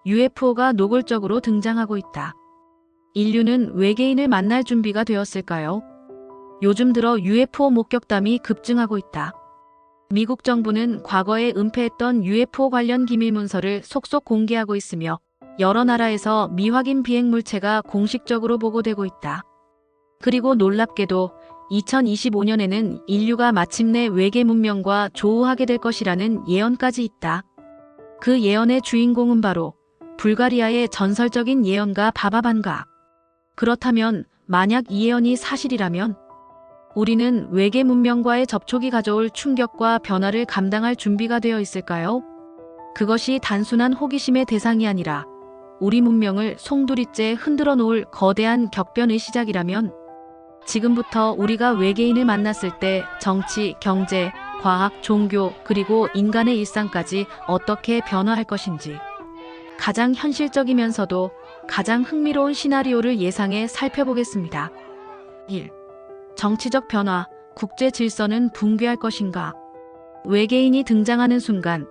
UFO가 노골적으로 등장하고 있다. 인류는 외계인을 만날 준비가 되었을까요? 요즘 들어 UFO 목격담이 급증하고 있다. 미국 정부는 과거에 은폐했던 UFO 관련 기밀 문서를 속속 공개하고 있으며 여러 나라에서 미확인 비행 물체가 공식적으로 보고되고 있다. 그리고 놀랍게도 2025년에는 인류가 마침내 외계 문명과 조우하게 될 것이라는 예언까지 있다. 그 예언의 주인공은 바로 불가리아의 전설적인 예언가 바바반가. 그렇다면 만약 이 예언이 사실이라면 우리는 외계 문명과의 접촉이 가져올 충격과 변화를 감당할 준비가 되어 있을까요? 그것이 단순한 호기심의 대상이 아니라 우리 문명을 송두리째 흔들어 놓을 거대한 격변의 시작이라면 지금부터 우리가 외계인을 만났을 때 정치, 경제, 과학, 종교, 그리고 인간의 일상까지 어떻게 변화할 것인지 가장 현실적이면서도 가장 흥미로운 시나리오를 예상해 살펴보겠습니다. 1. 정치적 변화, 국제 질서는 붕괴할 것인가? 외계인이 등장하는 순간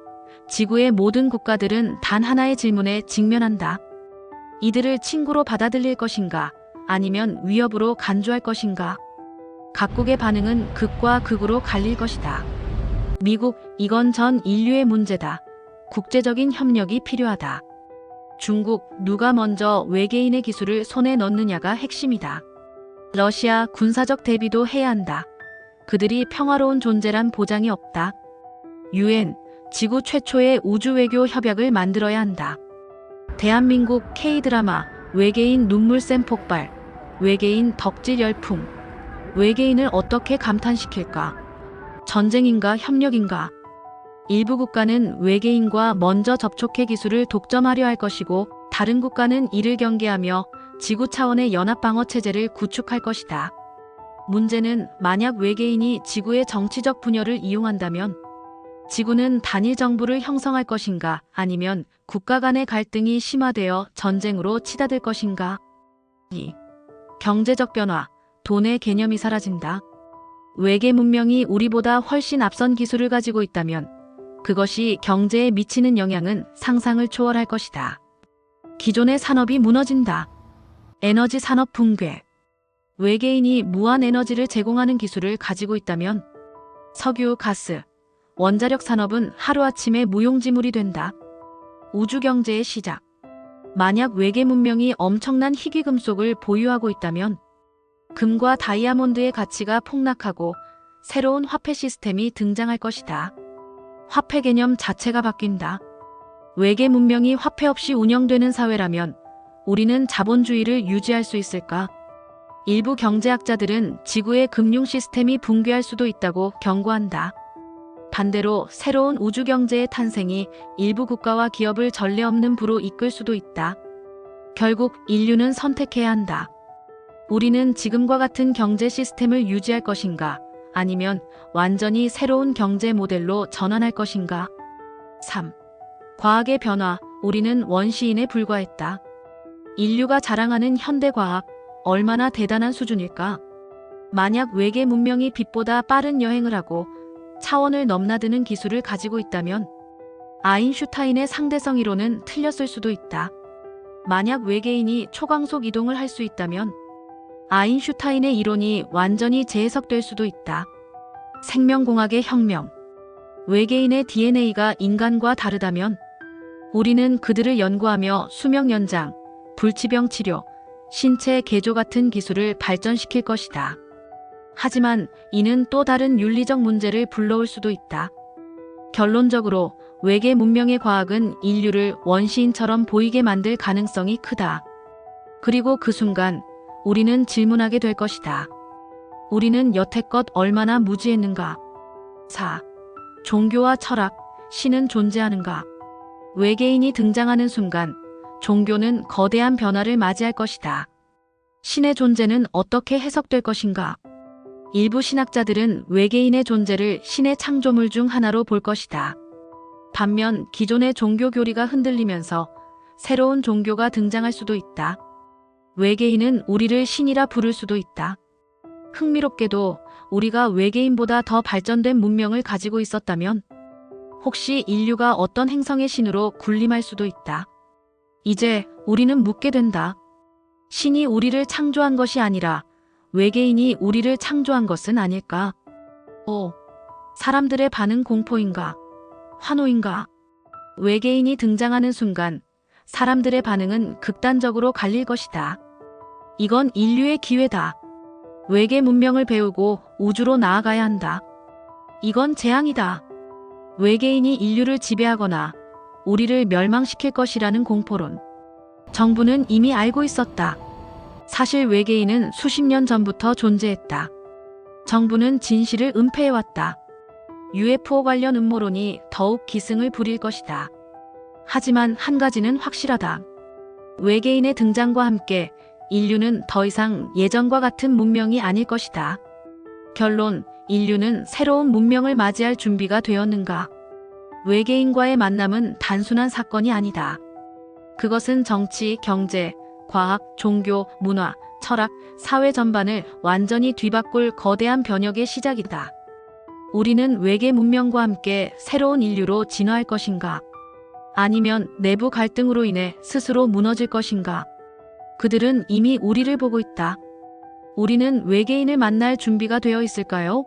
지구의 모든 국가들은 단 하나의 질문에 직면한다. 이들을 친구로 받아들일 것인가? 아니면 위협으로 간주할 것인가? 각국의 반응은 극과 극으로 갈릴 것이다. 미국, 이건 전 인류의 문제다. 국제적인 협력이 필요하다. 중국, 누가 먼저 외계인의 기술을 손에 넣느냐가 핵심이다. 러시아, 군사적 대비도 해야 한다. 그들이 평화로운 존재란 보장이 없다. UN, 지구 최초의 우주 외교 협약을 만들어야 한다. 대한민국 K드라마, 외계인 눈물샘 폭발, 외계인 덕질 열풍. 외계인을 어떻게 감탄시킬까? 전쟁인가 협력인가? 일부 국가는 외계인과 먼저 접촉해 기술을 독점하려 할 것이고 다른 국가는 이를 경계하며 지구 차원의 연합방어 체제를 구축할 것이다. 문제는 만약 외계인이 지구의 정치적 분열을 이용한다면 지구는 단일 정부를 형성할 것인가 아니면 국가 간의 갈등이 심화되어 전쟁으로 치닫을 것인가? 2. 경제적 변화, 돈의 개념이 사라진다. 외계 문명이 우리보다 훨씬 앞선 기술을 가지고 있다면 그것이 경제에 미치는 영향은 상상을 초월할 것이다. 기존의 산업이 무너진다. 에너지 산업 붕괴. 외계인이 무한 에너지를 제공하는 기술을 가지고 있다면 석유, 가스, 원자력 산업은 하루아침에 무용지물이 된다. 우주 경제의 시작. 만약 외계 문명이 엄청난 희귀금속을 보유하고 있다면 금과 다이아몬드의 가치가 폭락하고 새로운 화폐 시스템이 등장할 것이다. 화폐 개념 자체가 바뀐다. 외계 문명이 화폐 없이 운영되는 사회라면 우리는 자본주의를 유지할 수 있을까? 일부 경제학자들은 지구의 금융 시스템이 붕괴할 수도 있다고 경고한다. 반대로 새로운 우주 경제의 탄생이 일부 국가와 기업을 전례 없는 부로 이끌 수도 있다. 결국 인류는 선택해야 한다. 우리는 지금과 같은 경제 시스템을 유지할 것인가? 아니면 완전히 새로운 경제 모델로 전환할 것인가? 3. 과학의 변화, 우리는 원시인에 불과했다. 인류가 자랑하는 현대과학, 얼마나 대단한 수준일까? 만약 외계 문명이 빛보다 빠른 여행을 하고 차원을 넘나드는 기술을 가지고 있다면 아인슈타인의 상대성 이론은 틀렸을 수도 있다. 만약 외계인이 초광속 이동을 할 수 있다면 아인슈타인의 이론이 완전히 재해석될 수도 있다. 생명공학의 혁명. 외계인의 DNA가 인간과 다르다면 우리는 그들을 연구하며 수명 연장, 불치병 치료, 신체 개조 같은 기술을 발전시킬 것이다. 하지만 이는 또 다른 윤리적 문제를 불러올 수도 있다. 결론적으로 외계 문명의 과학은 인류를 원시인처럼 보이게 만들 가능성이 크다. 그리고 그 순간 우리는 질문하게 될 것이다. 우리는 여태껏 얼마나 무지했는가? 4. 종교와 철학, 신은 존재하는가? 외계인이 등장하는 순간 종교는 거대한 변화를 맞이할 것이다. 신의 존재는 어떻게 해석될 것인가? 일부 신학자들은 외계인의 존재를 신의 창조물 중 하나로 볼 것이다. 반면 기존의 종교 교리가 흔들리면서 새로운 종교가 등장할 수도 있다. 외계인은 우리를 신이라 부를 수도 있다. 흥미롭게도 우리가 외계인보다 더 발전된 문명을 가지고 있었다면 혹시 인류가 어떤 행성의 신으로 군림할 수도 있다. 이제 우리는 묻게 된다. 신이 우리를 창조한 것이 아니라 외계인이 우리를 창조한 것은 아닐까? 사람들의 반응 공포인가? 환호인가? 외계인이 등장하는 순간 사람들의 반응은 극단적으로 갈릴 것이다. 이건 인류의 기회다. 외계 문명을 배우고 우주로 나아가야 한다. 이건 재앙이다. 외계인이 인류를 지배하거나 우리를 멸망시킬 것이라는 공포론. 정부는 이미 알고 있었다. 사실 외계인은 수십 년 전부터 존재했다. 정부는 진실을 은폐해왔다. UFO 관련 음모론이 더욱 기승을 부릴 것이다. 하지만 한 가지는 확실하다. 외계인의 등장과 함께 인류는 더 이상 예전과 같은 문명이 아닐 것이다. 결론, 인류는 새로운 문명을 맞이할 준비가 되었는가? 외계인과의 만남은 단순한 사건이 아니다. 그것은 정치, 경제, 과학, 종교, 문화, 철학, 사회 전반을 완전히 뒤바꿀 거대한 변혁의 시작이다. 우리는 외계 문명과 함께 새로운 인류로 진화할 것인가? 아니면 내부 갈등으로 인해 스스로 무너질 것인가? 그들은 이미 우리를 보고 있다. 우리는 외계인을 만날 준비가 되어 있을까요?